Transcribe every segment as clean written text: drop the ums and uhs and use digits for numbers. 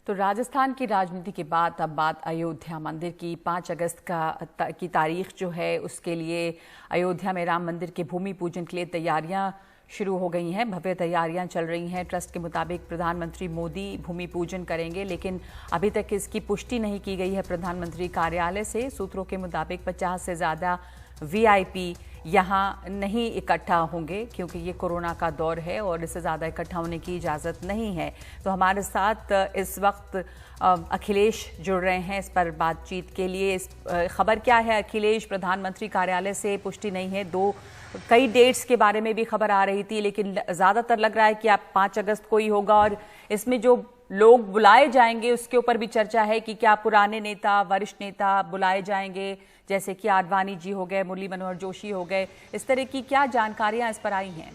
तो राजस्थान की राजनीति के बाद अब बात अयोध्या मंदिर की 5 अगस्त की तारीख जो है उसके लिए अयोध्या में राम मंदिर के भूमि पूजन के लिए तैयारियां शुरू हो गई हैं। भव्य तैयारियां चल रही हैं। ट्रस्ट के मुताबिक प्रधानमंत्री मोदी भूमि पूजन करेंगे, लेकिन अभी तक इसकी पुष्टि नहीं की गई है प्रधानमंत्री कार्यालय से। सूत्रों के मुताबिक 50 से ज़्यादा वीआईपी यहाँ नहीं इकट्ठा होंगे क्योंकि ये कोरोना का दौर है और इससे ज़्यादा इकट्ठा होने की इजाज़त नहीं है। तो हमारे साथ इस वक्त अखिलेश जुड़ रहे हैं इस पर बातचीत के लिए। इस खबर क्या है अखिलेश? प्रधानमंत्री कार्यालय से पुष्टि नहीं है। कई डेट्स के बारे में भी खबर आ रही थी, लेकिन ज़्यादातर लग रहा है कि आप 5 अगस्त को ही होगा और इसमें जो लोग बुलाए जाएंगे उसके ऊपर भी चर्चा है कि क्या पुराने नेता, वरिष्ठ नेता बुलाए जाएंगे, जैसे कि आडवाणी जी हो गए, मुरली मनोहर जोशी हो गए। इस तरह की क्या जानकारियां इस पर आई हैं?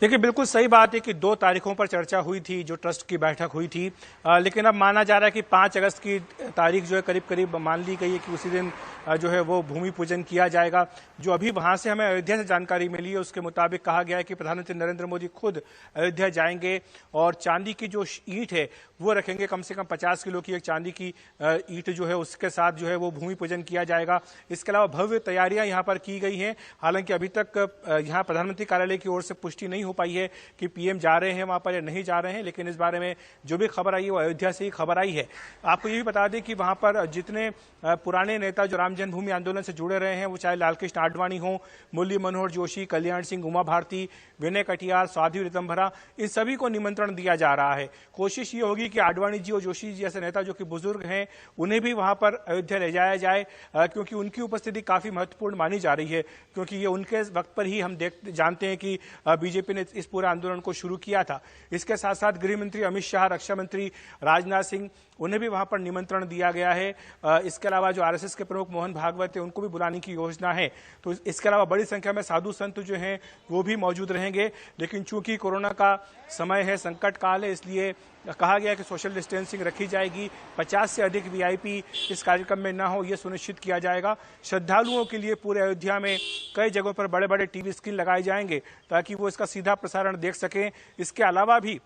देखिए, बिल्कुल सही बात है कि 2 तारीखों पर चर्चा हुई थी, जो ट्रस्ट की बैठक हुई थी, लेकिन अब माना जा रहा है कि 5 अगस्त की तारीख जो है करीब करीब मान ली गई है कि उसी दिन जो है वो भूमि पूजन किया जाएगा। जो अभी वहां से हमें अयोध्या से जानकारी मिली है उसके मुताबिक कहा गया है कि प्रधानमंत्री नरेंद्र मोदी खुद अयोध्या जाएंगे और चांदी की जो ईंट है वो रखेंगे। कम से कम 50 किलो की एक चांदी की ईंट जो है उसके साथ जो है वो भूमि पूजन किया जाएगा। इसके अलावा भव्य तैयारियां यहाँ पर की गई हैं। हालांकि अभी तक यहाँ प्रधानमंत्री कार्यालय की ओर से पुष्टि नहीं हो पाई है कि पीएम जा रहे हैं वहां पर या नहीं जा रहे हैं, लेकिन इस बारे में जो भी खबर आई है वो अयोध्या से ही खबर आई है। आपको ये भी बता दें कि वहां पर जितने पुराने नेता जो राम जन्मभूमि आंदोलन से जुड़े रहे हैं, वो चाहे लालकृष्ण आडवाणी हो, मुरली मनोहर जोशी, कल्याण सिंह, उमा भारती, विनय कटियार, साध्वी ऋतंभरा, इन सभी को निमंत्रण दिया जा रहा है। कोशिश ये होगी कि आडवाणी जी और जोशी जी जैसे नेता जो कि बुजुर्ग हैं उन्हें भी वहां पर अयोध्या ले जाया जाए, क्योंकि उनकी उपस्थिति काफी महत्वपूर्ण मानी जा रही है, क्योंकि ये उनके वक्त पर ही हम जानते हैं कि बीजेपी ने इस पूरे आंदोलन को शुरू किया था। इसके साथ साथ गृह मंत्री अमित शाह, रक्षा मंत्री राजनाथ सिंह, उन्हें भी वहां पर निमंत्रण दिया गया है। इसके अलावा जो आरएसएस के प्रमुख मोहन भागवत है उनको भी बुलाने की योजना है। तो इसके अलावा बड़ी संख्या में साधु संत जो हैं वो भी मौजूद रहेंगे, लेकिन चूंकि कोरोना का समय है, संकट काल है, इसलिए कहा गया कि सोशल डिस्टेंसिंग रखी जाएगी। 50 से अधिक वीआईपी इस कार्यक्रम में न हो यह सुनिश्चित किया जाएगा। श्रद्धालुओं के लिए पूरे अयोध्या में कई जगहों पर बड़े बड़े टीवी स्क्रीन लगाए जाएंगे ताकि वो इसका सीधा प्रसारण देख सकें। इसके अलावा भी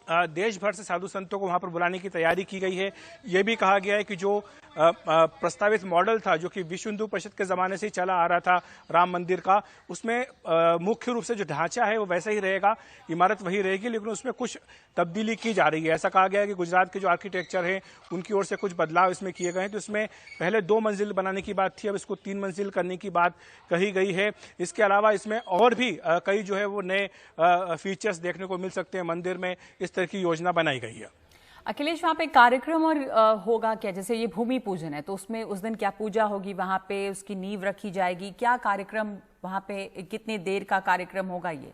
देश भर से साधु संतों को वहां पर बुलाने की तैयारी की गई है। यह भी कहा गया है कि जो प्रस्तावित मॉडल था जो कि विश्व हिंदू परिषद के जमाने से ही चला आ रहा था राम मंदिर का, उसमें मुख्य रूप से जो ढांचा है वो वैसा ही रहेगा, इमारत वही रहेगी, लेकिन उसमें कुछ तब्दीली की जा रही है। ऐसा कहा गया है कि गुजरात के जो आर्किटेक्चर है उनकी ओर से कुछ बदलाव इसमें किए गए हैं। तो इसमें पहले 2 मंजिल बनाने की बात थी, अब इसको 3 मंजिल करने की बात कही गई है। इसके अलावा इसमें और भी कई जो है वो नए फीचर्स देखने को मिल सकते हैं मंदिर में। इस तरह की योजना बनाई गई है। अखिलेश, वहाँ पे कार्यक्रम और होगा क्या? जैसे ये भूमि पूजन है तो उसमें उस दिन क्या पूजा होगी, वहाँ पे उसकी नींव रखी जाएगी, क्या कार्यक्रम वहाँ पे, कितनी देर का कार्यक्रम होगा ये?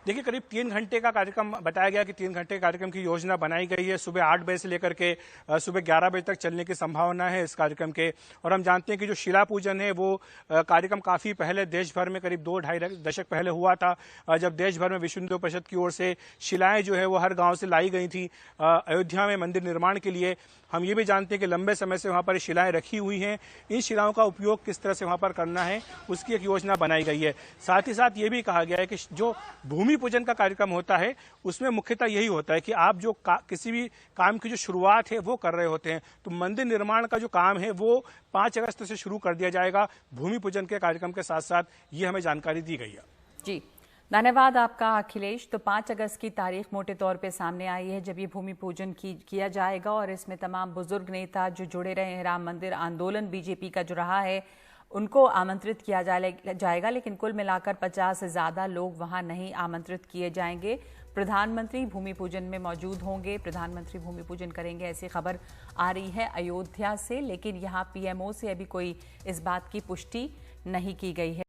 देखिए, करीब 3 घंटे का कार्यक्रम बताया गया कि 3 घंटे कार्यक्रम की योजना बनाई गई है। सुबह 8 बजे से लेकर के सुबह 11 बजे तक चलने की संभावना है इस कार्यक्रम के। और हम जानते हैं कि जो शिला पूजन है वो कार्यक्रम काफी पहले देश भर में करीब 2-2.5 दशक पहले हुआ था, जब देश भर में विश्व हिंदू परिषद की ओर से शिलाएं जो है वो हर गांव से लाई गई थी अयोध्या में मंदिर निर्माण के लिए। हम ये भी जानते हैं कि लंबे समय से वहां पर शिलाएं रखी हुई हैं। इन शिलाओं का उपयोग किस तरह से वहां पर करना है उसकी एक योजना बनाई गई है। साथ ही साथ ये भी कहा गया है कि जो भूमि पूजन का कार्यक्रम होता है उसमें मुख्यतः यही होता है कि आप जो किसी भी काम की जो शुरुआत है वो कर रहे होते हैं, तो मंदिर निर्माण का जो काम है वो 5 अगस्त से शुरू कर दिया जाएगा भूमि पूजन के कार्यक्रम के साथ साथ। ये हमें जानकारी दी गई है। जी, धन्यवाद आपका अखिलेश। तो 5 अगस्त की तारीख मोटे तौर पे सामने आई है जब ये भूमि पूजन किया जाएगा और इसमें तमाम बुजुर्ग नेता जो जुड़े रहे हैं राम मंदिर आंदोलन बीजेपी का जो रहा है उनको आमंत्रित किया जाएगा, लेकिन कुल मिलाकर 50 से ज़्यादा लोग वहां नहीं आमंत्रित किए जाएंगे। प्रधानमंत्री भूमि पूजन में मौजूद होंगे, प्रधानमंत्री भूमि पूजन करेंगे, ऐसी खबर आ रही है अयोध्या से, लेकिन यहाँ पीएमओ से अभी कोई इस बात की पुष्टि नहीं की गई है।